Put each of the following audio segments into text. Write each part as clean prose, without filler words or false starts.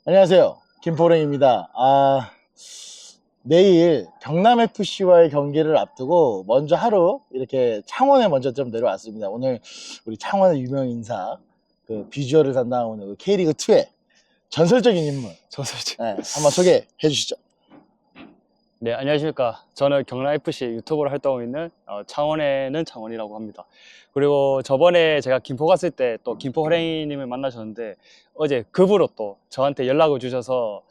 안녕하세요. 김포랭입니다. 내일 경남FC와의 경기를 앞두고 먼저 하루 이렇게 창원에 먼저 좀 내려왔습니다. 오늘 우리 창원의 유명 인사, 그 비주얼을 담당하는 그 K리그2의 전설적인 인물, 저서지. 네, 한번 소개해 주시죠. 네, 안녕하십니까. 저는 경남FC 유튜버로 활동하고 있는 창원에는 창원이라고 합니다. 그리고 저번에 제가 김포 갔을 때 또 김포 호랭이님을 만나셨는데 어제 급으로 또 저한테 연락을 주셔서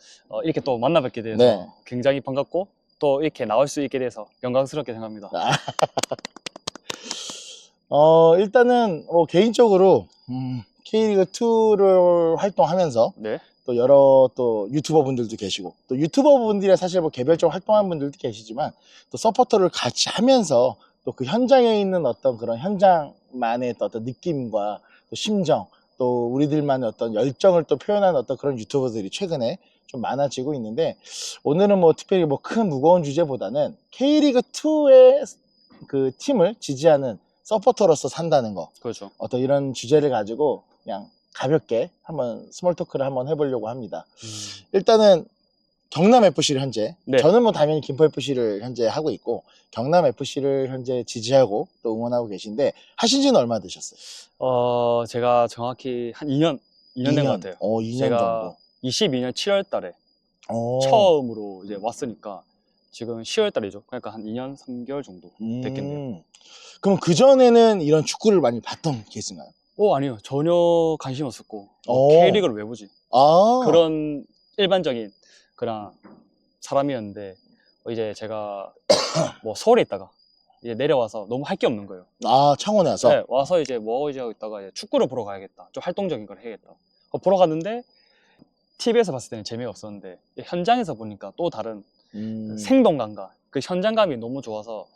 이렇게 또 만나 뵙게 돼서 네. 굉장히 반갑고 또 이렇게 나올 수 있게 돼서 영광스럽게 생각합니다. 일단은 개인적으로 K리그2를 활동하면서 네. 또 여러 또 유튜버 분들도 계시고 또 유튜버 분들이 사실 뭐 개별적으로 활동하는 분들도 계시지만 또 서포터를 같이 하면서 또 그 현장에 있는 어떤 그런 현장만의 또 어떤 느낌과 또 심정 또 우리들만의 어떤 열정을 또 표현하는 어떤 그런 유튜버들이 최근에 좀 많아지고 있는데, 오늘은 뭐 특별히 뭐 큰 무거운 주제보다는 K리그2의 그 팀을 지지하는 서포터로서 산다는 거, 그렇죠. 어떤 이런 주제를 가지고 그냥 가볍게 한번 스몰 토크를 한번 해보려고 합니다. 일단은 경남FC를 현재, 네. 저는 뭐 당연히 김포FC를 현재 하고 있고 경남FC를 현재 지지하고 또 응원하고 계신데, 하신 지는 얼마 되셨어요? 제가 정확히 한 2년 된 것 같아요. 2년 제가 정도. 22년 7월 달에 처음으로 이제 왔으니까 지금 10월 달이죠. 그러니까 한 2년 3개월 정도 됐겠네요. 그럼 그전에는 이런 축구를 많이 봤던 케이스인가요? 아니요. 전혀 관심 없었고 K리그를 왜 보지? 아. 그런 일반적인 그런 사람이었는데 이제 제가 뭐 서울에 있다가 이제 내려와서 너무 할 게 없는 거예요. 창원에 와서? 네, 와서 이제 뭐 이제 하고 있다가 이제 축구를 보러 가야겠다. 좀 활동적인 걸 해야겠다. 보러 갔는데 TV에서 봤을 때는 재미가 없었는데 현장에서 보니까 또 다른 생동감과 그 현장감이 너무 좋아서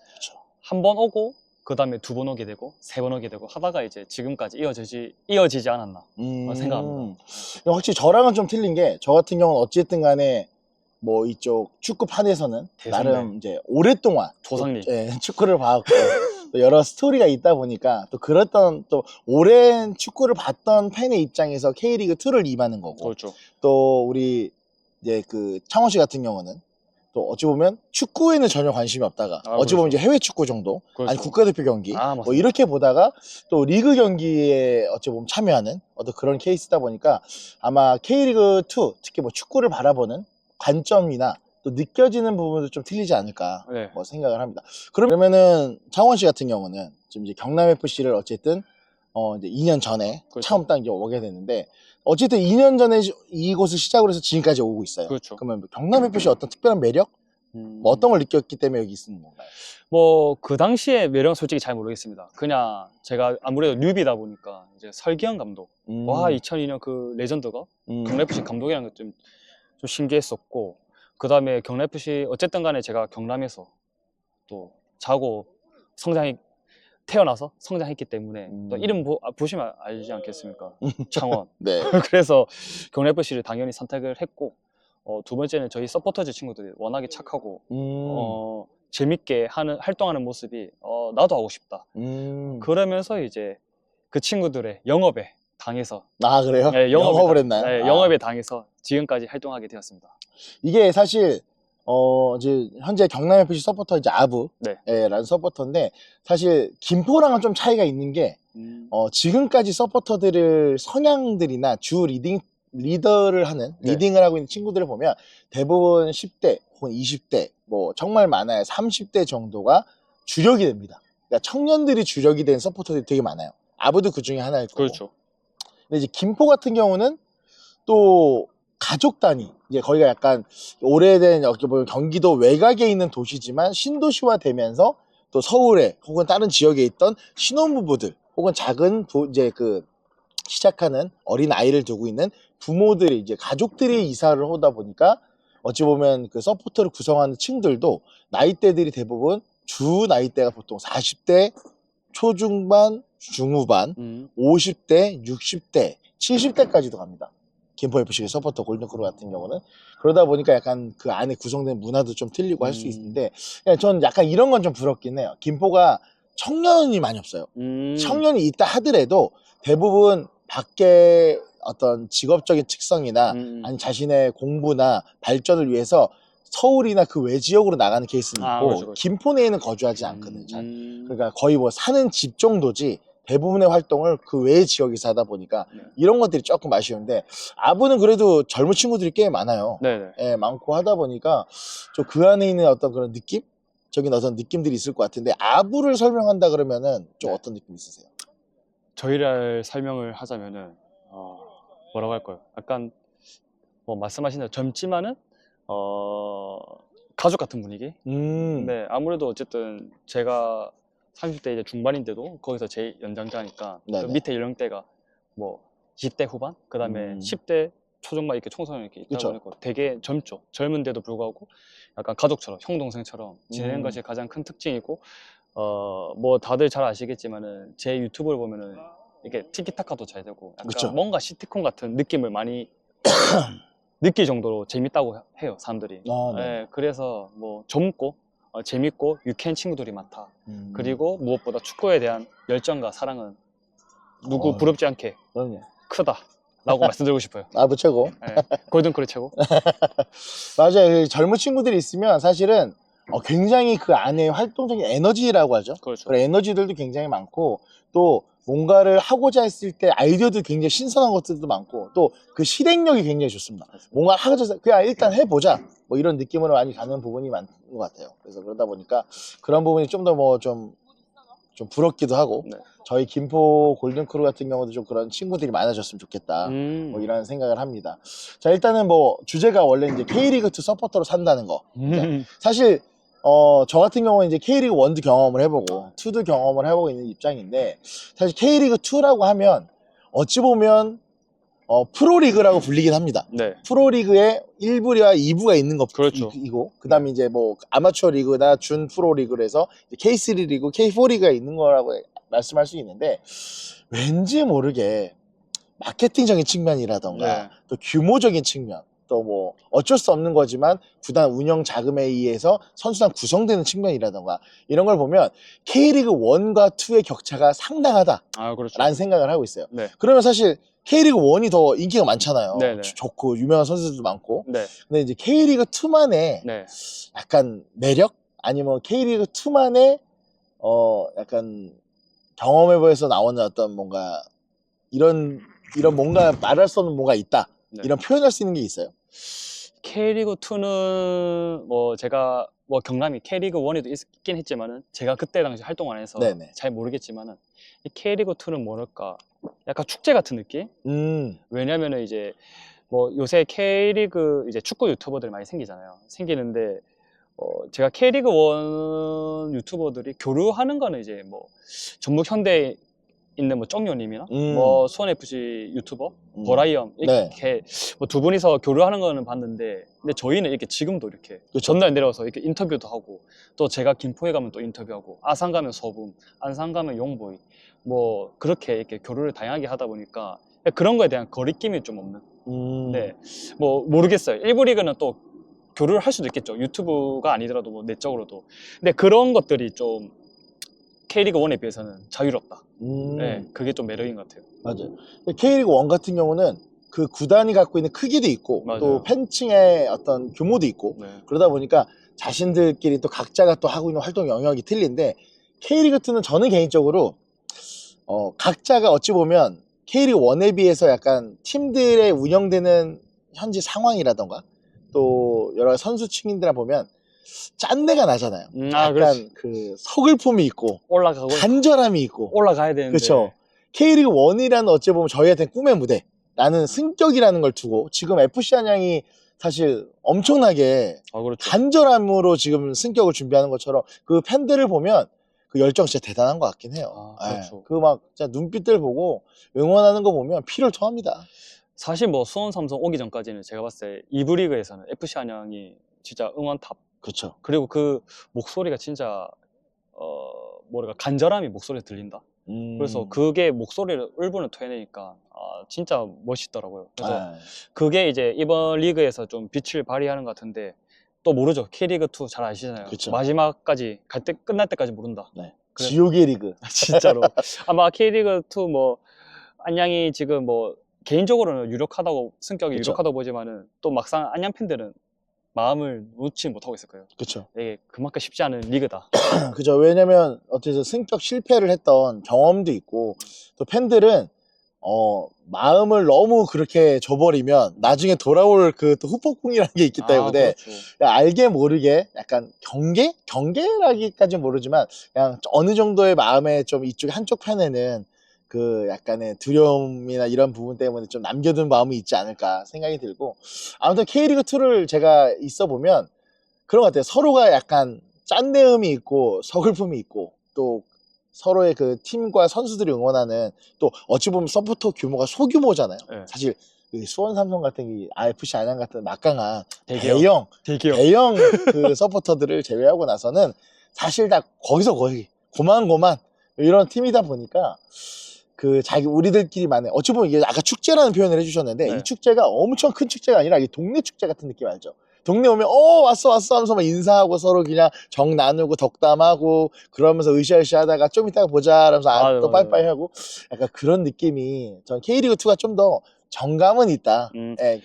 한 번 오고 그 다음에 2번 오게 되고 3번 오게 되고 하다가 이제 지금까지 이어지지 않았나 생각합니다. 확실히 저랑은 좀 틀린 게, 저 같은 경우는 어찌됐든 간에 뭐 이쪽 축구판에서는 대선배. 나름 이제 오랫동안 조상님. 축구를 봐왔고 또 여러 스토리가 있다 보니까 또 그랬던 또 오랜 축구를 봤던 팬의 입장에서 K리그2를 임하는 거고, 그렇죠. 또 우리 이제 그 창원 씨 같은 경우는 또 어찌 보면 축구에는 전혀 관심이 없다가 어찌 보면 그렇죠. 이제 해외 축구 정도, 그렇죠. 아니 국가대표 경기 뭐 맞습니다. 이렇게 보다가 또 리그 경기에 어찌 보면 참여하는 어떤 그런 케이스다 보니까 아마 K리그2 특히 뭐 축구를 바라보는 관점이나 또 느껴지는 부분도 좀 틀리지 않을까 네. 뭐 생각을 합니다. 그러면은 창원 씨 같은 경우는 지금 이제 경남FC를 어쨌든 이제 2년 전에 그렇죠. 처음 딱 이제 오게 됐는데, 어쨌든 2년 전에 이곳을 시작으로 해서 지금까지 오고 있어요. 그렇죠. 그러면 뭐 경남FC 어떤 특별한 매력? 뭐 어떤 걸 느꼈기 때문에 여기 있는 건가요? 뭐 그 당시에 매력은 솔직히 잘 모르겠습니다. 그냥 제가 아무래도 뉴비다 보니까 이제 설기현 감독, 2002년 그 레전드가 경남FC 감독이라는 게 좀 신기했었고, 그 다음에 경남FC 어쨌든 간에 제가 경남에서 또 자고 태어나서 성장했기 때문에 또 이름 보시면 알지 않겠습니까? 창원. 네. 그래서 경남FC를 당연히 선택을 했고, 두 번째는 저희 서포터즈 친구들이 워낙에 착하고 재밌게 활동하는 모습이 나도 하고 싶다. 그러면서 이제 그 친구들의 영업에 당해서. 그래요? 네, 영업을 했나요? 네, 영업에 당해서 지금까지 활동하게 되었습니다. 이게 사실 이제 현재 경남FC 서포터 이제 아부라는 서포터인데, 사실 김포랑은 좀 차이가 있는 게 지금까지 서포터들을 성향들이나 주 리더를 하는, 리딩을 하고 있는 친구들을 보면 대부분 10대 혹은 20대 뭐 정말 많아야 30대 정도가 주력이 됩니다. 그러니까 청년들이 주력이 된 서포터들이 되게 많아요. 아부도 그 중에 하나일 거고. 그렇죠. 근데 이제 김포 같은 경우는 또 가족 단위, 이제 거기가 약간 오래된 어떻게 보면 경기도 외곽에 있는 도시지만 신도시화 되면서 또 서울에 혹은 다른 지역에 있던 신혼부부들 혹은 작은 이제 그 시작하는 어린 아이를 두고 있는 부모들이, 이제 가족들이 이사를 오다 보니까 어찌 보면 그 서포터를 구성하는 층들도 나이대들이 대부분 주 나이대가 보통 40대 초중반, 중후반, 50대, 60대, 70대까지도 갑니다. 김포FC 서포터 골든크루 같은 경우는. 그러다 보니까 약간 그 안에 구성된 문화도 좀 틀리고 할 수 있는데, 전 약간 이런 건 좀 부럽긴 해요. 김포가 청년이 많이 없어요. 청년이 있다 하더라도 대부분 밖에 어떤 직업적인 특성이나 아니 자신의 공부나 발전을 위해서 서울이나 그 외 지역으로 나가는 케이스는 있고 그렇죠, 그렇죠. 김포 내에는 거주하지 않거든요. 잘. 그러니까 거의 뭐 사는 집 정도지 대부분의 활동을 그 외 지역에서 하다 보니까 네. 이런 것들이 조금 아쉬운데 아부는 그래도 젊은 친구들이 꽤 많아요. 네네. 예, 많고 하다 보니까 좀 그 안에 있는 어떤 그런 느낌적인 어떤 느낌들이 있을 것 같은데 아부를 설명한다 그러면은 좀 네. 어떤 느낌 있으세요? 저희를 설명을 하자면은 뭐라고 할까요? 약간 뭐 말씀하신 대로 젊지만은 가족 같은 분위기. 네, 아무래도 어쨌든 제가 30대 이제 중반인데도 거기서 제일 연장자니까 그 네네. 밑에 연령대가 뭐 20대 후반, 그 다음에 10대 초중반 이렇게 청소년 이렇게 있다 그쵸. 보니까 되게 젊죠. 젊은데도 불구하고 약간 가족처럼 형 동생처럼 지내는 음. 것이 가장 큰 특징이고 뭐 다들 잘 아시겠지만은 제 유튜브를 보면은 이게 티키타카도 잘 되고 약간 그쵸. 뭔가 시트콤 같은 느낌을 많이 느낄 정도로 재밌다고 해요, 사람들이. 네. 예, 그래서 뭐 젊고 재밌고 유쾌한 친구들이 많다. 그리고 무엇보다 축구에 대한 열정과 사랑은 누구 부럽지 않게 그럼요. 크다 라고 말씀드리고 싶어요. 아부 최고. 예, 골든크루 최고. 맞아요. 그 젊은 친구들이 있으면 사실은 굉장히 그 안에 활동적인 에너지라고 하죠. 그렇죠. 그런 에너지들도 굉장히 많고 또 뭔가를 하고자 했을 때 아이디어도 굉장히 신선한 것들도 많고 또 그 실행력이 굉장히 좋습니다. 뭔가 하고자 해서 그냥 일단 해보자 뭐 이런 느낌으로 많이 가는 부분이 많은 것 같아요. 그래서 그러다 보니까 그런 부분이 좀 더 뭐 좀 부럽기도 하고 네. 저희 김포 골든크루 같은 경우도 좀 그런 친구들이 많아졌으면 좋겠다 뭐 음. 이런 생각을 합니다. 자, 일단은 뭐 주제가 원래 이제 K리그2 서포터로 산다는 거. 사실 저 같은 경우는 이제 K리그 1도 경험을 해보고 2도 경험을 해보고 있는 입장인데 사실 K리그 2라고 하면 어찌 보면 프로리그라고 불리긴 합니다. 네. 프로리그에 1부와 2부가 있는 그렇죠. 이고 그다음에 이제 뭐 아마추어 리그나 준 프로 리그로 해서 K3 리그, K4 리그가 있는 거라고 말씀할 수 있는데 왠지 모르게 마케팅적인 측면이라던가 네. 또 규모적인 측면 또 뭐 어쩔 수 없는 거지만 구단 운영 자금에 의해서 선수단 구성되는 측면이라던가 이런 걸 보면 K리그 1과 2의 격차가 상당하다라는 그렇죠. 생각을 하고 있어요. 네. 그러면 사실 K리그 1이 더 인기가 많잖아요. 네네. 좋고 유명한 선수들도 많고. 네. 근데 이제 K리그 2만의 네. 약간 매력 아니면 K리그 2만의 약간 경험해보에서 나오는 어떤 뭔가 이런 뭔가 말할 수 없는 뭔가 있다. 네. 이런 표현할 수 있는 게 있어요. K리그2는 뭐 제가 뭐 경남이 K리그 1에도 있긴 했지만은 제가 그때 당시 활동 안 해서 네네. 잘 모르겠지만은 이 K리그2는 뭐랄까 약간 축제 같은 느낌? 왜냐면은 이제 뭐 요새 K리그 이제 축구 유튜버들이 많이 생기잖아요. 생기는데 제가 K리그 1 유튜버들이 교류하는 거는 이제 뭐 전북 현대에 있는 뭐 정요님이나 뭐 수원FC 유튜버 버라이엄 이렇게 뭐 두 분이서 교류하는 거는 봤는데 근데 저희는 이렇게 지금도 이렇게 그쵸. 전날 내려와서 이렇게 인터뷰도 하고 또 제가 김포에 가면 또 인터뷰하고 아산 가면 서붐 안산 가면 용보이 뭐 그렇게 이렇게 교류를 다양하게 하다 보니까 그런 거에 대한 거리낌이 좀 없는 네, 뭐 모르겠어요. 1부 리그는 또 교류를 할 수도 있겠죠. 유튜브가 아니더라도 뭐 내적으로도. 근데 그런 것들이 좀 K리그 1에 비해서는 자유롭다. 네, 그게 좀 매력인 것 같아요. 맞아요. K리그 1 같은 경우는 그 구단이 갖고 있는 크기도 있고 맞아요. 또 팬층의 어떤 규모도 있고 네. 그러다 보니까 자신들끼리 또 각자가 또 하고 있는 활동 영역이 틀린데 K리그 2는 저는 개인적으로 각자가 어찌 보면 K리그 1에 비해서 약간 팀들의 운영되는 현지 상황이라던가 또 여러 선수층인들을 보면 짠내가 나잖아요. 약간 그렇지. 그 서글픔이 있고 올라가고 간절함이 있고 올라가야 되는데. 그렇죠. K리그 1이라는 어찌 보면 저희한테 꿈의 무대라는 승격이라는 걸 두고 지금 FC 안양이 사실 엄청나게 그렇죠. 간절함으로 지금 승격을 준비하는 것처럼 그 팬들을 보면 그 열정 진짜 대단한 것 같긴 해요. 그렇죠. 그 막 진짜 눈빛들 보고 응원하는 거 보면 피를 토합니다. 사실 뭐 수원 삼성 오기 전까지는 제가 봤을 때 2부 리그에서는 FC 안양이 진짜 응원 탑. 그렇죠. 그리고 그 목소리가 진짜 뭐랄까 간절함이 목소리에 들린다. 그래서 그게 목소리를 울분을 토해내니까 진짜 멋있더라고요. 그래서 그게 이제 이번 리그에서 좀 빛을 발휘하는 것 같은데 또 모르죠. K리그2 잘 아시잖아요. 그쵸. 마지막까지 끝날 때까지 모른다. 네. 그래. 지옥의 리그. 진짜로. 아마 K리그2 뭐 안양이 지금 뭐 개인적으로는 유력하다고 성격이 그쵸. 유력하다고 보지만은 또 막상 안양 팬들은 마음을 놓지 못하고 있을 거예요. 그쵸. 이게 그만큼 쉽지 않은 리그다. 그죠. 왜냐면 어떻게 승격 실패를 했던 경험도 있고 또 팬들은 마음을 너무 그렇게 줘버리면 나중에 돌아올 그 또 후폭풍이라는 게 있기 때문에 그렇죠. 알게 모르게 약간 경계라기까지는 모르지만 그냥 어느 정도의 마음에 좀 이쪽 한쪽 편에는 그 약간의 두려움이나 이런 부분 때문에 좀 남겨둔 마음이 있지 않을까 생각이 들고 아무튼 K리그2를 제가 있어 보면 그런 것 같아요. 서로가 약간 짠내음이 있고 서글픔이 있고 또 서로의 그 팀과 선수들이 응원하는 또 어찌 보면 서포터 규모가 소규모잖아요. 네. 사실 그 수원 삼성 같은 이 FC 안양 같은 막강한 대기업. 대형 그 서포터들을 제외하고 나서는 사실 다 거기서 거의 고만 이런 팀이다 보니까 그 우리들끼리만의 어찌 보면 이게 아까 축제라는 표현을 해주셨는데 네. 이 축제가 엄청 큰 축제가 아니라 이게 동네 축제 같은 느낌 알죠? 동네 오면 왔어 하면서 막 인사하고 서로 그냥 정 나누고 덕담하고 그러면서 으쌰으쌰 하다가 좀 이따가 보자 하면서 또 빠이빠이 하고 약간 그런 느낌이 전 K리그2가 좀 더 정감은 있다. 예.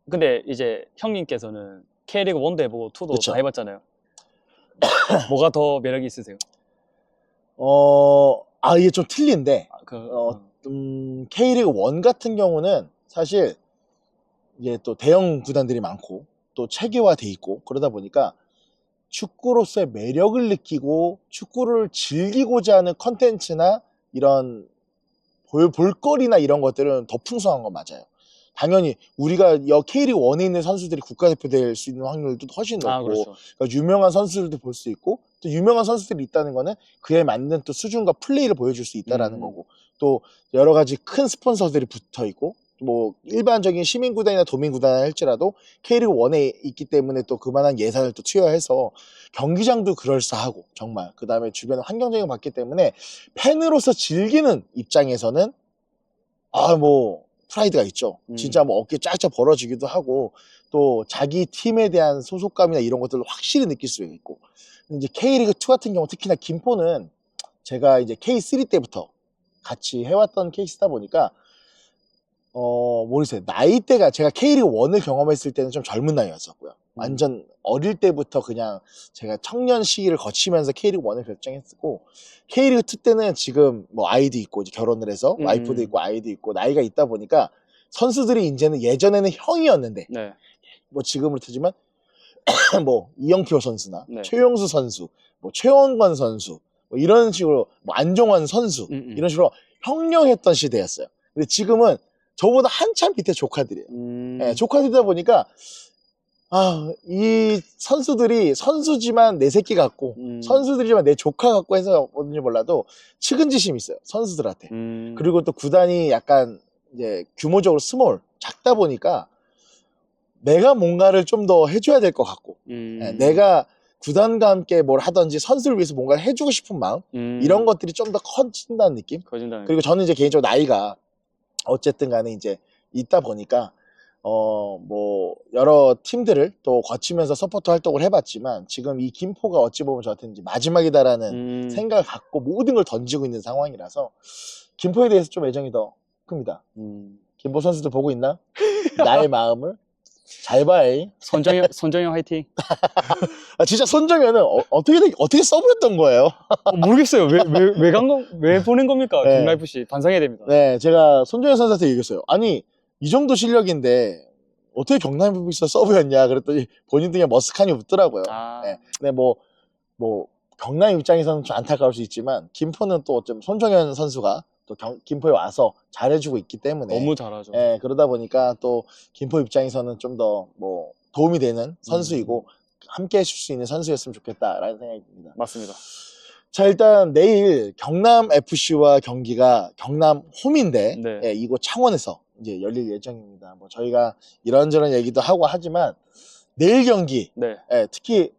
근데 이제 형님께서는 K리그 1도 해보고 2도 그쵸. 다 해봤잖아요. 뭐가 더 매력이 있으세요? 이게 좀 틀린데 K리그 1 같은 경우는 사실 이게 또 대형 구단들이 많고 또 체계화돼 있고 그러다 보니까 축구로서의 매력을 느끼고 축구를 즐기고자 하는 컨텐츠나 이런 볼거리나 이런 것들은 더 풍성한 건 맞아요. 당연히 우리가 K리그 1에 있는 선수들이 국가대표 될 수 있는 확률도 훨씬 높고 그렇죠. 그러니까 유명한 선수들도 볼 수 있고 또 유명한 선수들이 있다는 거는 그에 맞는 또 수준과 플레이를 보여줄 수 있다라는 거고 또 여러 가지 큰 스폰서들이 붙어 있고 뭐 일반적인 시민구단이나 도민구단을 할지라도 K리그 1에 있기 때문에 또 그만한 예산을 또 투여해서 경기장도 그럴싸하고 정말 그 다음에 주변 환경적인 거 봤기 때문에 팬으로서 즐기는 입장에서는 프라이드가 있죠. 진짜 뭐 어깨 쫙쫙 벌어지기도 하고 또 자기 팀에 대한 소속감이나 이런 것들을 확실히 느낄 수 있고 이제 K리그2 같은 경우 특히나 김포는 제가 이제 K3 때부터 같이 해왔던 케이스다 보니까 모르겠어요. 나이대가 제가 K리그 1을 경험했을 때는 좀 젊은 나이였었고요. 완전 어릴 때부터 그냥 제가 청년 시기를 거치면서 K리그 1을 결정했고 K리그 2 때는 지금 뭐 아이도 있고 이제 결혼을 해서 와이프도 있고 아이도 있고 나이가 있다 보니까 선수들이 이제는 예전에는 형이었는데 네. 뭐 지금으로 치지만 뭐 이영표 선수나 네. 최용수 선수, 뭐 최원건 선수 뭐 이런 식으로 뭐 안종환 선수 이런 식으로 형령했던 시대였어요. 근데 지금은 저보다 한참 밑에 조카들이에요. 네, 조카들이다 보니까 이 선수들이 선수지만 내 새끼 같고 선수들이지만 내 조카 같고 해서 뭔지 몰라도 측은지심이 있어요. 선수들한테. 그리고 또 구단이 약간 이제 규모적으로 작다 보니까 내가 뭔가를 좀 더 해줘야 될 것 같고 네, 내가 구단과 함께 뭘 하든지 선수를 위해서 뭔가를 해주고 싶은 마음 이런 것들이 좀 더 커진다는 느낌. 그리고 저는 이제 개인적으로 나이가 어쨌든 간에 이제 있다 보니까 뭐 여러 팀들을 또 거치면서 서포터 활동을 해봤지만 지금 이 김포가 어찌 보면 저한테 이제 마지막이다라는 생각을 갖고 모든 걸 던지고 있는 상황이라서 김포에 대해서 좀 애정이 더 큽니다. 김포 선수들 보고 있나? 나의 마음을 잘 봐요. 손정현 화이팅. 진짜 손정현은 어떻게 써보였던 거예요? 모르겠어요. 왜 보낸 겁니까? 네. 경남FC 반성해야 됩니다. 네, 제가 손정현 선수한테 얘기했어요. 아니 이 정도 실력인데 어떻게 경남 FC에서 서브였냐 그랬더니 본인도 그냥 머스칸이 웃더라고요. 네. 근데 뭐 경남 입장에서는 좀 안타까울 수 있지만 김포는 또 어쩌면 손정현 선수가 또 김포에 와서 잘해주고 있기 때문에 너무 잘하죠. 네, 그러다 보니까 또 김포 입장에서는 좀 더 뭐 도움이 되는 선수이고 함께 해줄 수 있는 선수였으면 좋겠다라는 생각이 듭니다. 맞습니다. 자, 일단 내일 경남 FC와 경기가 경남 홈인데 네. 예, 이곳 창원에서 이제 열릴 예정입니다. 뭐 저희가 이런저런 얘기도 하고 하지만 내일 경기 네. 예, 특히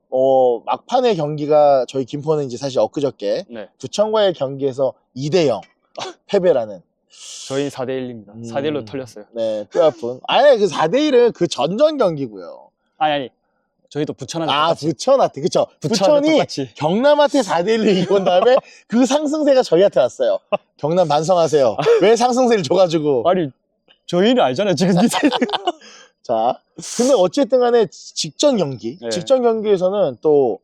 막판의 경기가 저희 김포는 이제 사실 엊그저께 네. 부천과의 경기에서 2대0 패배라는 저희 4대1입니다. 4대1로 털렸어요. 네, 뼈아픈. 아니, 그 4대1은 그 전전 경기고요. 아니. 저희도 부천한테 부천한테. 그쵸. 부천이 똑같이. 경남한테 4대1로 이긴 다음에 그 상승세가 저희한테 왔어요. 경남 반성하세요. 왜 상승세를 줘가지고. 아니, 저희는 알잖아요, 지금 밑에. 자, 근데 어쨌든 간에 직전 경기, 네. 직전 경기에서는 또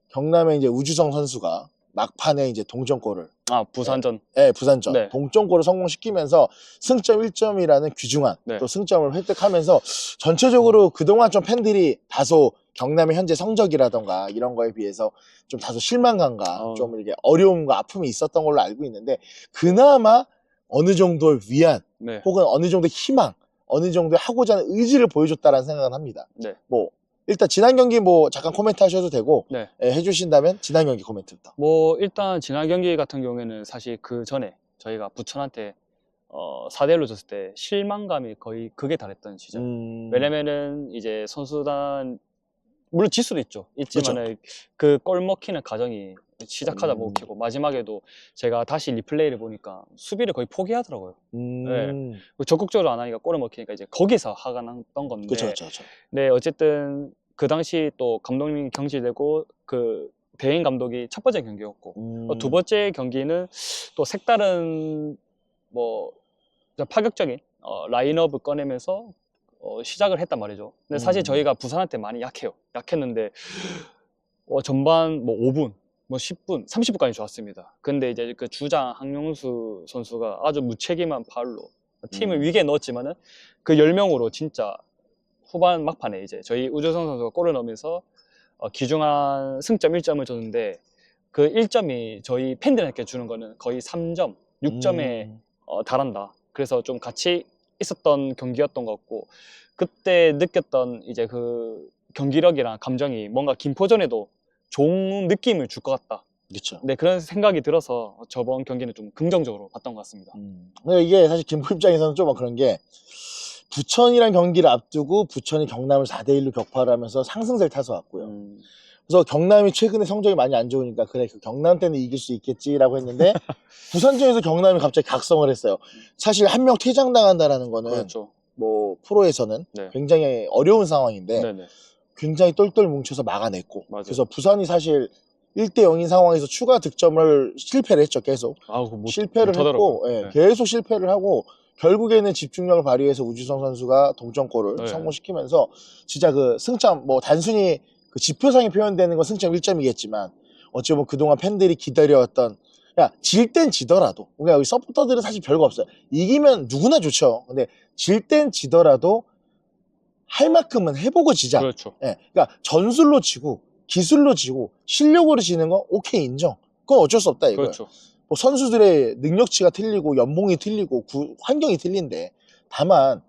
경남의 이제 우주성 선수가 막판에 이제 동점골을, 아, 부산전. 예, 부산전 네. 동점골을 성공시키면서 승점 1점이라는 귀중한 네. 또 승점을 획득하면서 전체적으로 그동안 좀 팬들이 다소 경남의 현재 성적이라던가 이런 거에 비해서 좀 다소 실망감과 좀 이렇게 어려움과 아픔이 있었던 걸로 알고 있는데, 그나마 어느 정도의 위안 네. 혹은 어느 정도의 희망, 어느 정도의 하고자 하는 의지를 보여줬다라는 생각을 합니다. 네. 뭐 일단 지난 경기 뭐 잠깐 코멘트 하셔도 되고, 네. 예, 해주신다면 지난 경기 코멘트부터. 뭐 일단 지난 경기 같은 경우에는 사실 그 전에 저희가 부천한테 4대1로 졌을 때 실망감이 거의 극에 달했던 시절. 왜냐면은 이제 선수단 물론 질 수도 있지만은 그 골 먹히는 과정이 시작하다 먹히고 마지막에도 제가 다시 리플레이를 보니까 수비를 거의 포기하더라고요. 네. 적극적으로 안 하니까 골을 먹히니까 이제 거기서 화가 났던 건데. 그렇죠. 네, 어쨌든 그 당시 또 감독님이 경질되고 그 대행 감독이 첫 번째 경기였고, 두 번째 경기는 또 색다른 뭐 파격적인 라인업을 꺼내면서 시작을 했단 말이죠. 근데 사실 저희가 부산한테 많이 약했는데 전반 뭐 5분, 뭐 10분, 30분까지 좋았습니다. 근데 이제 그 주장 황용수 선수가 아주 무책임한 파울로 팀을 위기에 넣었지만은 그 10명으로 진짜 후반 막판에 이제 저희 우주성 선수가 골을 넣으면서 귀중한 승점 1점을 줬는데, 그 1점이 저희 팬들에게 주는 거는 거의 3점, 6점에 달한다. 그래서 좀 같이 있었던 경기였던 것 같고, 그때 느꼈던 이제 그 경기력이랑 감정이 뭔가 김포전에도 좋은 느낌을 줄 것 같다. 그렇죠. 네, 그런 생각이 들어서 저번 경기는 좀 긍정적으로 봤던 것 같습니다. 근데 이게 사실 김포 입장에서는 좀 그런 게, 부천이랑 경기를 앞두고 부천이 경남을 4대1로 격파를 하면서 상승세를 타서 왔고요. 그래서 경남이 최근에 성적이 많이 안 좋으니까 그래, 그 경남 때는 이길 수 있겠지라고 했는데 부산전에서 경남이 갑자기 각성을 했어요. 사실 한 명 퇴장당한다라는 거는 그렇죠. 뭐 프로에서는 네. 굉장히 어려운 상황인데 네네. 굉장히 똘똘 뭉쳐서 막아냈고, 맞아요. 그래서 부산이 사실 1대0인 상황에서 추가 득점을 실패를 했죠. 계속 실패를 했고, 예, 네. 계속 실패를 하고 결국에는 집중력을 발휘해서 우주성 선수가 동점골을 네. 성공시키면서 진짜 그 승점, 뭐 단순히 그 지표상에 표현되는 건 승점 1점이겠지만 어찌 보면 그동안 팬들이 기다려왔던, 야, 질 땐 지더라도, 그러니까 여기 서포터들은 사실 별거 없어요. 이기면 누구나 좋죠. 근데 질 땐 지더라도 할 만큼은 해보고 지자. 그렇죠. 예, 그러니까 전술로 지고 기술로 지고 실력으로 지는 건 오케이, 인정. 그건 어쩔 수 없다 이거예요. 그렇죠. 뭐 선수들의 능력치가 틀리고 연봉이 틀리고 환경이 틀린데, 다만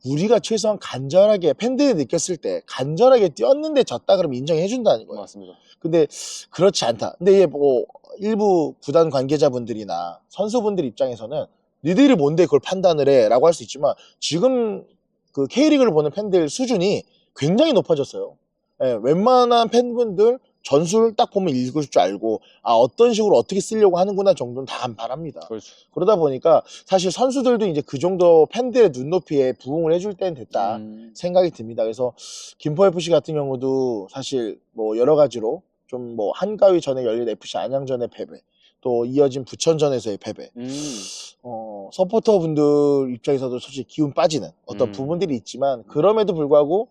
우리가 최소한 간절하게 팬들이 느꼈을 때 간절하게 뛰었는데 졌다 그러면 인정해 준다는 거예요. 맞습니다. 근데 그렇지 않다. 근데 이게 뭐 일부 구단 관계자분들이나 선수분들 입장에서는 니들이 뭔데 그걸 판단을 해 라고 할 수 있지만, 지금 그 K리그를 보는 팬들 수준이 굉장히 높아졌어요. 예, 웬만한 팬분들 전술 딱 보면 읽을 줄 알고, 아, 어떤 식으로 어떻게 쓰려고 하는구나 정도는 다 안팔합니다. 그렇죠. 그러다 보니까 사실 선수들도 이제 그 정도 팬들의 눈높이에 부응을 해줄 때는 됐다 생각이 듭니다. 그래서 김포FC 같은 경우도 사실 뭐 여러 가지로 좀 뭐 한가위 전에 열린 FC 안양전의 패배, 또 이어진 부천전에서의 패배, 서포터 분들 입장에서도 솔직히 기운 빠지는 어떤 부분들이 있지만, 그럼에도 불구하고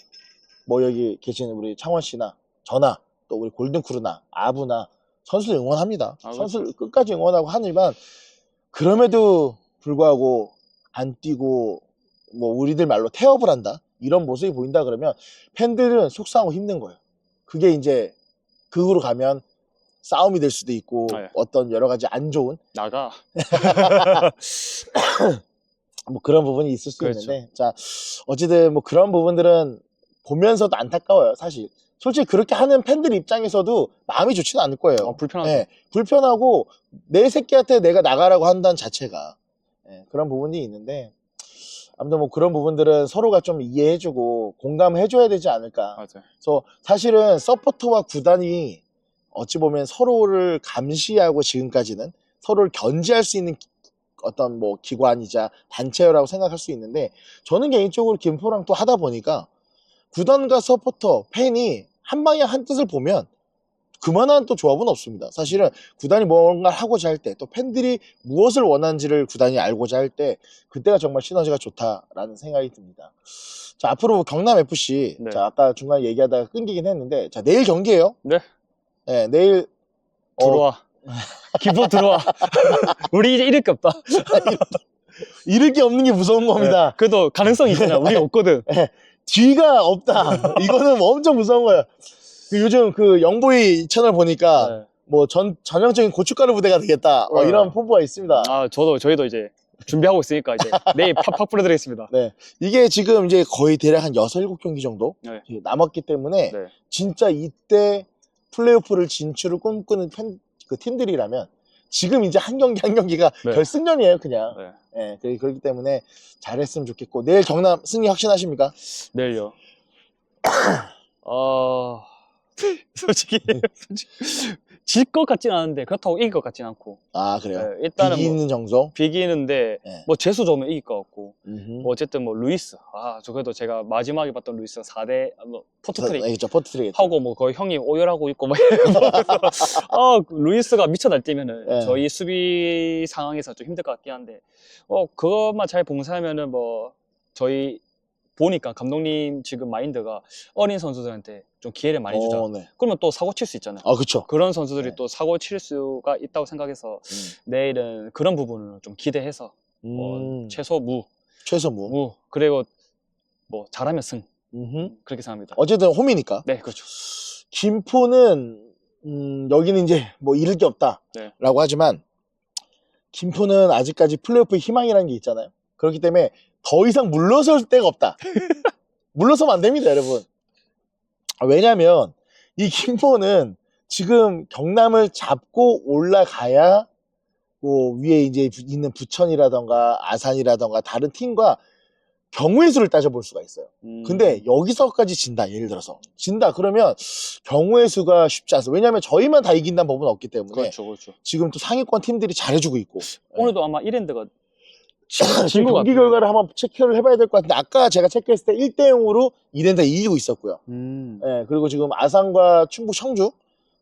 뭐 여기 계시는 우리 창원 씨나 저나 또 우리 골든크루나 아부나 선수들 응원합니다. 선수들 끝까지 응원하고 하지만, 그럼에도 불구하고 안 뛰고 뭐 우리들 말로 태업을 한다 이런 모습이 보인다 그러면 팬들은 속상하고 힘든 거예요. 그게 이제 극으로 가면 싸움이 될 수도 있고, 네. 어떤 여러 가지 안 좋은 나가 뭐 그런 부분이 있을 수 그렇죠. 있는데, 자, 어쨌든 뭐 그런 부분들은 보면서도 안타까워요. 사실 솔직히 그렇게 하는 팬들 입장에서도 마음이 좋지는 않을 거예요. 불편하죠. 예, 불편하고 내 새끼한테 내가 나가라고 한다는 자체가, 예, 그런 부분이 있는데, 아무튼 뭐 그런 부분들은 서로가 좀 이해해주고 공감해줘야 되지 않을까. 맞아요. 그래서 사실은 서포터와 구단이 어찌 보면 서로를 감시하고 지금까지는 서로를 견제할 수 있는 어떤 뭐 기관이자 단체라고 생각할 수 있는데, 저는 개인적으로 김포랑 또 하다 보니까 구단과 서포터, 팬이 한 방향 한 뜻을 보면 그만한 또 조합은 없습니다. 사실은 구단이 뭔가를 하고자 할 때, 또 팬들이 무엇을 원하는지를 구단이 알고자 할 때, 그때가 정말 시너지가 좋다라는 생각이 듭니다. 자, 앞으로 경남FC, 네. 자, 아까 중간에 얘기하다가 끊기긴 했는데, 자, 내일 경기예요. 네. 네, 내일 들어와. 기포 들어와. 우리 이제 잃을 게 없다. 잃을 게 없는 게 무서운 겁니다. 네. 그래도 가능성이 있잖아. 우리 없거든. 뒤가 없다. 이거는 엄청 무서운 거예요. 요즘 그 영보이 채널 보니까 네. 뭐 전형적인 고춧가루 부대가 되겠다. 네. 이런 포부가 있습니다. 아, 저희도 이제 준비하고 있으니까 이제 내일 팍팍 뿌려드리겠습니다. 네. 이게 지금 이제 거의 대략 한 6, 7경기 정도 네. 남았기 때문에 네. 진짜 이때 플레이오프를 진출을 꿈꾸는 그 팀들이라면 지금 이제 한 경기 한 경기가 네. 결승전이에요, 그냥. 네. 네, 그렇기 때문에 잘했으면 좋겠고 내일 경남 승리 확신하십니까? 내일요. 솔직히 질 것 같진 않은데 그렇다고 이길 것 같진 않고. 아, 그래요? 네, 일단은 비기 뭐 있는 정도? 비기는데 네. 뭐 재수 좋으면 이길 것 같고. 음흠. 뭐 어쨌든 뭐 루이스. 저 그래도 제가 마지막에 봤던 루이스가 4대 포트트릭 그렇죠, 포트트릭 하고 뭐 거의 형이 오열하고 있고 막 루이스가 미쳐 날뛰면은 네. 저희 수비 상황에서 좀 힘들 것 같긴 한데 그것만 잘 봉사하면은 뭐 저희 보니까 감독님 지금 마인드가 어린 선수들한테 좀 기회를 많이 주자. 네. 그러면 또 사고 칠 수 있잖아요. 아, 그쵸. 그런 선수들이 네. 또 사고 칠 수가 있다고 생각해서 내일은 그런 부분을 좀 기대해서 최소 최소 무. 그리고 뭐 잘하면 승 음흠. 그렇게 생각합니다. 어쨌든 홈이니까. 네, 그렇죠. 김포는 여기는 이제 뭐 잃을 게 없다라고 네. 하지만 김포는 아직까지 플레이오프 희망이라는 게 있잖아요. 그렇기 때문에 더 이상 물러설 데가 없다. 물러서면 안 됩니다, 여러분. 왜냐면 이 김포는 지금 경남을 잡고 올라가야 뭐 위에 이제 있는 부천이라던가 아산이라던가 다른 팀과 경우의 수를 따져볼 수가 있어요. 근데 여기서까지 진다, 예를 들어서 진다 그러면 경우의 수가 쉽지 않습니다. 왜냐면 저희만 다 이긴다는 법은 없기 때문에 그렇죠. 지금 또 상위권 팀들이 잘해주고 있고 오늘도 아마 이랜드가 지금 경기 결과를 한번 체크를 해봐야 될 것 같은데 아까 제가 체크했을 때 1대0으로 이랜드가 이기고 있었고요. 예, 그리고 지금 아산과 충북 청주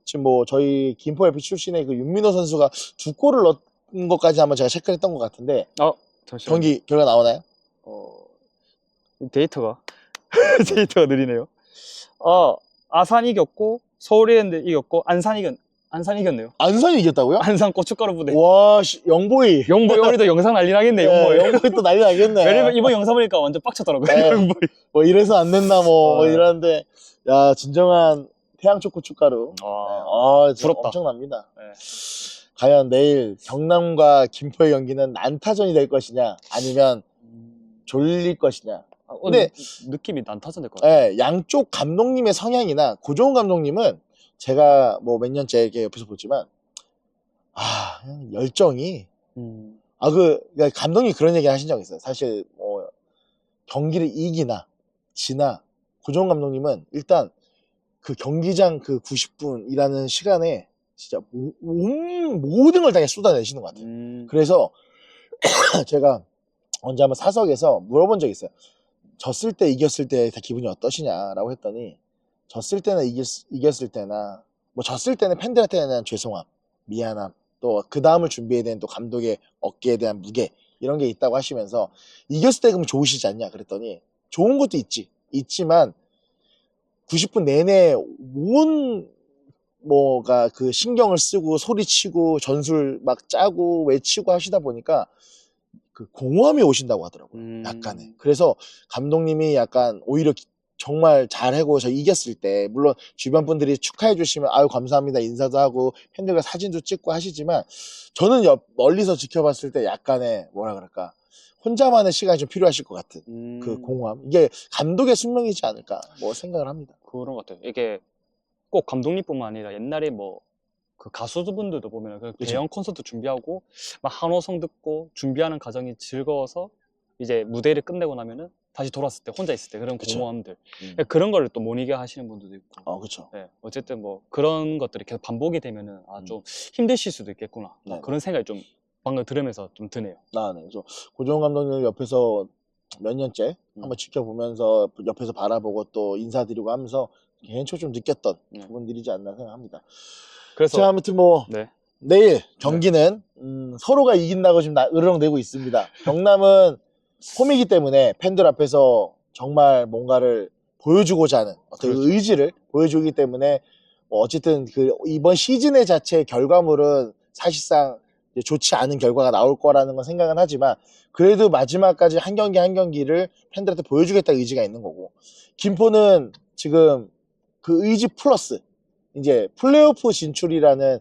지금 뭐 저희 김포FC 출신의 그 윤민호 선수가 2골을 넣은 것까지 한번 제가 체크를 했던 것 같은데 잠시만요. 경기 결과 나오나요? 데이터가 느리네요. 아산 이겼고 서울이랜드 이겼고 안산 이겼네요. 안산이 이겼다고요? 안산 고춧가루 부대. 와, 영보이. 영보이 오늘도 영상 난리 나겠네. 영보이 또 난리 나겠네. 왜냐면 이번 영상 보니까 완전 빡쳤더라고요. 네. 영보이. 뭐 이래서 안 된다 뭐 이러는데 야, 진정한 태양초 고춧가루. 부럽다. 엄청납니다. 네. 과연 내일 경남과 김포의 경기는 난타전이 될 것이냐 아니면 졸릴 것이냐. 근데 느낌이 난타전 될 것 같아요. 네, 양쪽 감독님의 성향이나 고종훈 감독님은 제가 뭐 몇 년째 이렇게 옆에서 보지만 열정이 그러니까 감독님이 그런 얘기 하신 적 있어요. 사실 뭐 경기를 이기나 지나 고종훈 감독님은 일단 그 경기장 그 90분이라는 시간에 진짜 모든 걸 다 쏟아내시는 것 같아요. 그래서 제가 언제 한번 사석에서 물어본 적이 있어요. 졌을 때 이겼을 때 다 기분이 어떠시냐라고 했더니 졌을 때나 이겼을 때나 뭐 졌을 때는 팬들한테 대한 죄송함, 미안함, 또 그 다음을 준비해야 되는 또 감독의 어깨에 대한 무게 이런 게 있다고 하시면서 이겼을 때 그럼 좋으시지 않냐 그랬더니 좋은 것도 있지만 90분 내내 뭐가 그 신경을 쓰고 소리치고 전술 막 짜고 외치고 하시다 보니까 그 공허함이 오신다고 하더라고요. 약간의. 그래서 감독님이 약간 오히려 정말 잘하고 저 이겼을 때 물론 주변 분들이 축하해 주시면 아유 감사합니다 인사도 하고 팬들과 사진도 찍고 하시지만 저는 멀리서 지켜봤을 때 약간의 뭐라 그럴까 혼자만의 시간이 좀 필요하실 것 같은 그 공허함 이게 감독의 숙명이지 않을까 뭐 생각을 합니다. 그런 것 같아요. 이게 꼭 감독님뿐만 아니라 옛날에 뭐 그 가수분들도 보면 그 대형 콘서트 준비하고 막 한호성 듣고 준비하는 과정이 즐거워서 이제 무대를 끝내고 나면은 다시 돌아왔을 때 혼자 있을 때 그런 공허함들 그런 거를 또 못 이겨 하시는 분들도 있고 그렇죠. 네, 어쨌든 뭐 그런 것들이 계속 반복이 되면은 좀 힘드실 수도 있겠구나 그런 생각이 좀 방금 들으면서 좀 드네요. 네. 그래서 고종훈 감독님 옆에서 몇 년째 한번 지켜보면서 옆에서 바라보고 또 인사드리고 하면서 개인적으로 좀 느꼈던 부분들이지 않나 생각합니다. 그래서 자, 아무튼 뭐 네. 내일 경기는 서로가 이긴다고 지금 으르렁대고 있습니다. 경남은 홈이기 때문에 팬들 앞에서 정말 뭔가를 보여주고자 하는 어떤 그렇죠. 의지를 보여주기 때문에 뭐 어쨌든 그 이번 시즌의 자체 결과물은 사실상 이제 좋지 않은 결과가 나올 거라는 건 생각은 하지만 그래도 마지막까지 한 경기 한 경기를 팬들한테 보여주겠다는 의지가 있는 거고, 김포는 지금 그 의지 플러스 이제 플레이오프 진출이라는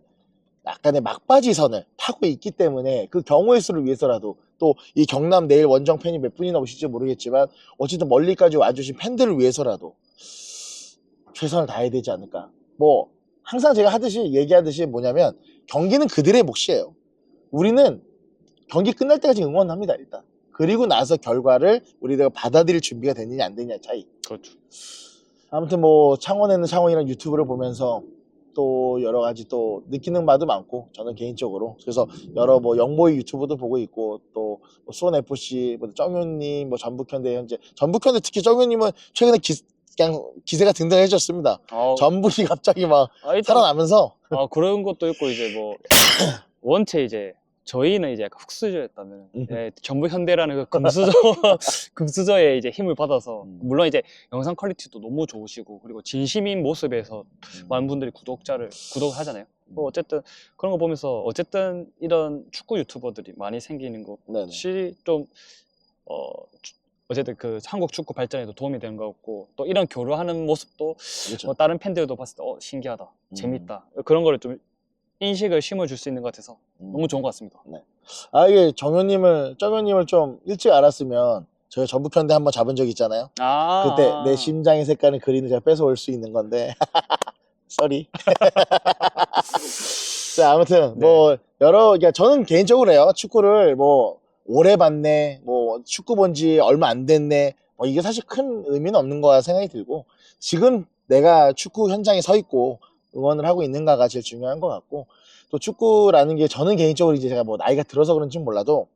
약간의 막바지 선을 타고 있기 때문에 그 경우의 수를 위해서라도 또 이 경남 내일 원정 팬이 몇 분이나 오실지 모르겠지만 어쨌든 멀리까지 와주신 팬들을 위해서라도 최선을 다해야 되지 않을까. 뭐 항상 제가 얘기하듯이 뭐냐면 경기는 그들의 몫이에요. 우리는 경기 끝날 때까지 응원합니다 일단. 그리고 나서 결과를 우리가 받아들일 준비가 됐느냐 안 됐느냐 차이. 그렇죠. 아무튼 뭐 창원에는 창원이랑 유튜브를 보면서 또 여러 가지 또 느끼는 바도 많고, 저는 개인적으로 그래서 여러 뭐 영모의 유튜브도 보고 있고 또 수원 FC 뭐 정윤님 뭐 전북현대 현재 전북현대 특히 정윤님은 최근에 그냥 기세가 등등해졌습니다. 전북이 갑자기 막 일단, 살아나면서 그런 것도 있고 이제 뭐 원체 이제 저희는 이제 약간 흑수저였다면 전북 현대라는 그 금수저 금수저의 이제 힘을 받아서 물론 이제 영상 퀄리티도 너무 좋으시고 그리고 진심인 모습에서 많은 분들이 구독을 하잖아요. 뭐 어쨌든 그런 거 보면서 어쨌든 이런 축구 유튜버들이 많이 생기는 것이 좀 어쨌든 그 한국 축구 발전에도 도움이 되는 것 같고 또 이런 교류하는 모습도 그렇죠. 뭐 다른 팬들도 봤을 때 신기하다, 재밌다 그런 거를 좀 인식을 심어줄 수 있는 것 같아서 너무 좋은 것 같습니다. 네. 이게 정현님을 좀 일찍 알았으면 저희 전북현대 한번 잡은 적 있잖아요. 그때 내 심장의 색깔을 그리는 제가 뺏어올 수 있는 건데 쏘리. 자, 아무튼 뭐 그러니까 저는 개인적으로 해요. 축구를 뭐 오래 봤네, 뭐 축구 본 지 얼마 안 됐네, 뭐 이게 사실 큰 의미는 없는 거라 생각이 들고, 지금 내가 축구 현장에 서 있고 응원을 하고 있는가가 제일 중요한 것 같고, 또 축구라는 게 저는 개인적으로 이제 제가 뭐 나이가 들어서 그런지 몰라도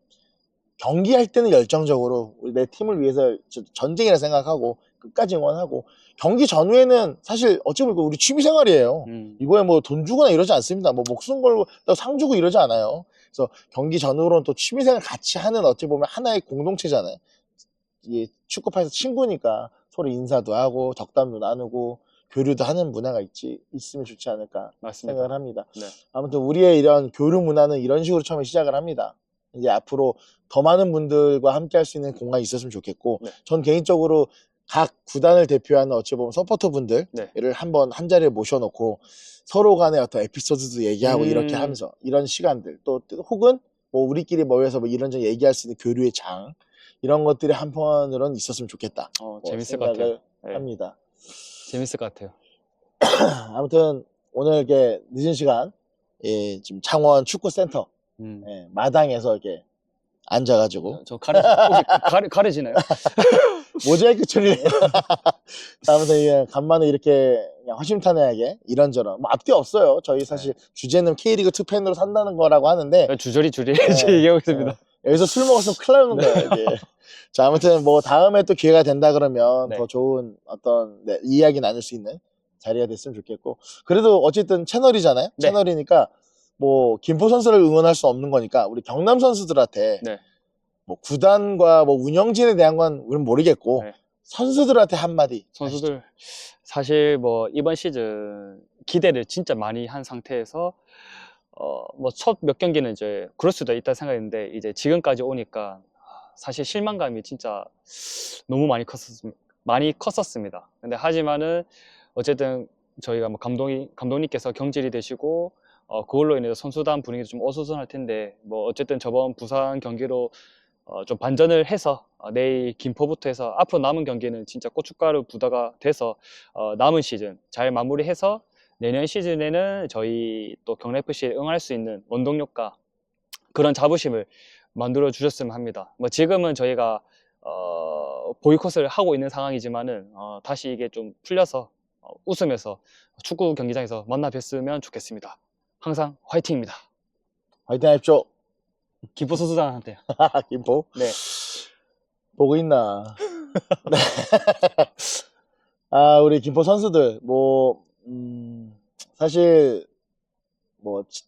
경기할 때는 열정적으로 내 팀을 위해서 전쟁이라 생각하고 끝까지 응원하고, 경기 전후에는 사실 어찌 보면 우리 취미생활이에요. 이거에 뭐 돈 주거나 이러지 않습니다. 뭐 목숨 걸고 상 주고 이러지 않아요. 그래서 경기 전후로는 또 취미생활 같이 하는 어찌 보면 하나의 공동체잖아요. 이 축구파에서 친구니까 서로 인사도 하고 덕담도 나누고 교류도 하는 문화가 있으면 좋지 않을까 생각을 합니다. 네. 아무튼 우리의 이런 교류 문화는 이런 식으로 처음에 시작을 합니다. 이제 앞으로 더 많은 분들과 함께 할 수 있는 공간이 있었으면 좋겠고, 전 개인적으로 각 구단을 대표하는 어찌 보면 서포터 분들을 한번 한 자리에 모셔놓고 서로 간의 어떤 에피소드도 얘기하고 이렇게 하면서 이런 시간들, 또 혹은 뭐 우리끼리 모여서 뭐 이런저런 얘기할 수 있는 교류의 장, 이런 것들이 한편으로는 있었으면 좋겠다. 재밌을 것 같아요. 합니다. 재밌을 것 같아요. 아무튼 오늘 이렇게 늦은 시간 지금 창원 축구센터 마당에서 이렇게 앉아가지고 저 혹시 가려지나요? 모자이크 처리를 아무튼 이게 간만에 이렇게 그냥 허심탄회하게 이런저런 뭐 앞뒤 없어요. 저희 사실 주제는 K리그2 팬으로 산다는 거라고 하는데 주저리 얘기하고 있습니다. 여기서 술 먹었으면 큰일 나는 거예요 이게. 자, 아무튼 뭐 다음에 또 기회가 된다 그러면 더 좋은 어떤 이야기 나눌 수 있는 자리가 됐으면 좋겠고, 그래도 어쨌든 채널이잖아요. 채널이니까 뭐 김포 선수를 응원할 수 없는 거니까 우리 경남 선수들한테 뭐 구단과 뭐 운영진에 대한 건 우리는 모르겠고 선수들한테 한마디. 선수들 하시죠. 사실 뭐 이번 시즌 기대를 진짜 많이 한 상태에서 뭐 첫 몇 경기는 이제 그럴 수도 있다 생각했는데 이제 지금까지 오니까 사실 실망감이 진짜 너무 많이 컸었습니다. 근데 하지만은 어쨌든 저희가 뭐 감독님께서 경질이 되시고 그걸로 인해서 선수단 분위기도 좀 어수선할 텐데 뭐 어쨌든 저번 부산 경기로 좀 반전을 해서 내일 김포부터 해서 앞으로 남은 경기는 진짜 고춧가루 부다가 돼서 남은 시즌 잘 마무리해서 내년 시즌에는 저희 또 경남FC에 응할 수 있는 원동력과 그런 자부심을 만들어 주셨으면 합니다. 뭐 지금은 저희가 보이콧을 하고 있는 상황이지만은 다시 이게 좀 풀려서 웃으면서 축구 경기장에서 만나 뵀으면 좋겠습니다. 항상 화이팅입니다. 화이팅 하십시오. 김포 선수단한테. 김포? 네. 보고 있나. 네. 아, 우리 김포 선수들, 사실,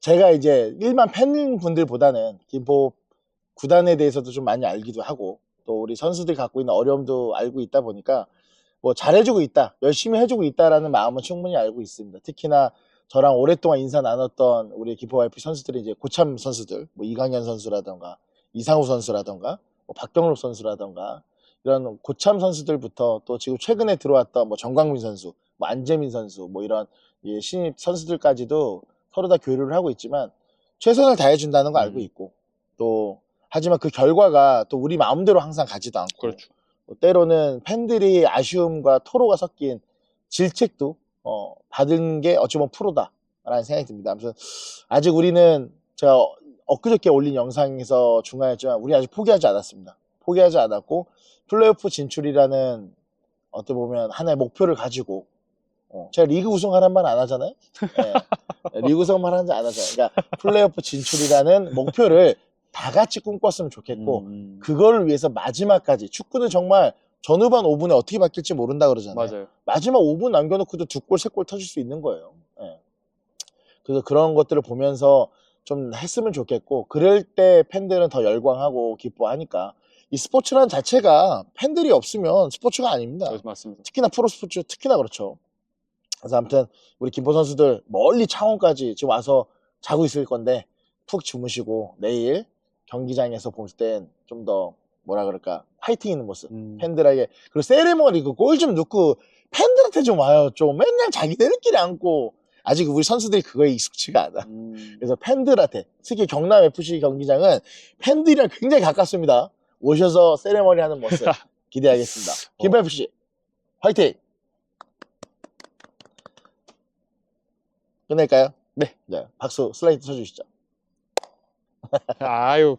제가 이제 일반 팬분들보다는 김포 구단에 대해서도 좀 많이 알기도 하고, 또 우리 선수들이 갖고 있는 어려움도 알고 있다 보니까, 잘해주고 있다, 열심히 해주고 있다라는 마음은 충분히 알고 있습니다. 특히나 저랑 오랫동안 인사 나눴던 우리 김포 YF 선수들이 이제 고참 선수들, 이강현 선수라던가, 이상우 선수라던가, 박경록 선수라던가, 이런 고참 선수들부터 또 지금 최근에 들어왔던 정광민 선수, 안재민 선수, 이런 신입 선수들까지도 서로 다 교류를 하고 있지만 최선을 다해준다는 거 알고 있고, 또 하지만 그 결과가 또 우리 마음대로 항상 가지도 않고, 그렇죠. 때로는 팬들이 아쉬움과 토로가 섞인 질책도 받은 게 어찌 보면 프로다라는 생각이 듭니다. 아무튼 아직 우리는, 제가 엊그저께 올린 영상에서 중간했지만 우리 아직 포기하지 않았습니다. 포기하지 않았고 플레이오프 진출이라는 어떻게 보면 하나의 목표를 가지고, 제가 리그 우승하라는 말 안 하잖아요. 네. 리그 우승 말 하지 안 하잖아요. 그러니까 플레이오프 진출이라는 목표를 다 같이 꿈꿨으면 좋겠고, 그거를 위해서 마지막까지, 축구는 정말 전후반 5분에 어떻게 바뀔지 모른다 그러잖아요. 맞아요. 마지막 5분 남겨놓고도 2골, 3골 터질 수 있는 거예요. 예. 그래서 그런 것들을 보면서 좀 했으면 좋겠고, 그럴 때 팬들은 더 열광하고 기뻐하니까, 이 스포츠란 자체가 팬들이 없으면 스포츠가 아닙니다. 맞습니다. 특히나 프로스포츠, 특히나 그렇죠. 그래서 아무튼 우리 김포 선수들 멀리 창원까지 지금 와서 자고 있을 건데 푹 주무시고 내일 경기장에서 볼 땐 좀 더 뭐라 그럴까, 화이팅 있는 모습, 팬들에게. 그리고 세레머니 그 골 좀 넣고 팬들한테 좀 와요. 좀 맨날 자기들끼리 앉고, 아직 우리 선수들이 그거에 익숙치가 않아. 그래서 팬들한테, 특히 경남 FC 경기장은 팬들이랑 굉장히 가깝습니다. 오셔서 세레머니 하는 모습 기대하겠습니다. 김포 FC 화이팅! 끝낼까요? 네. 네. 박수 슬라이드 쳐주시죠. 아유.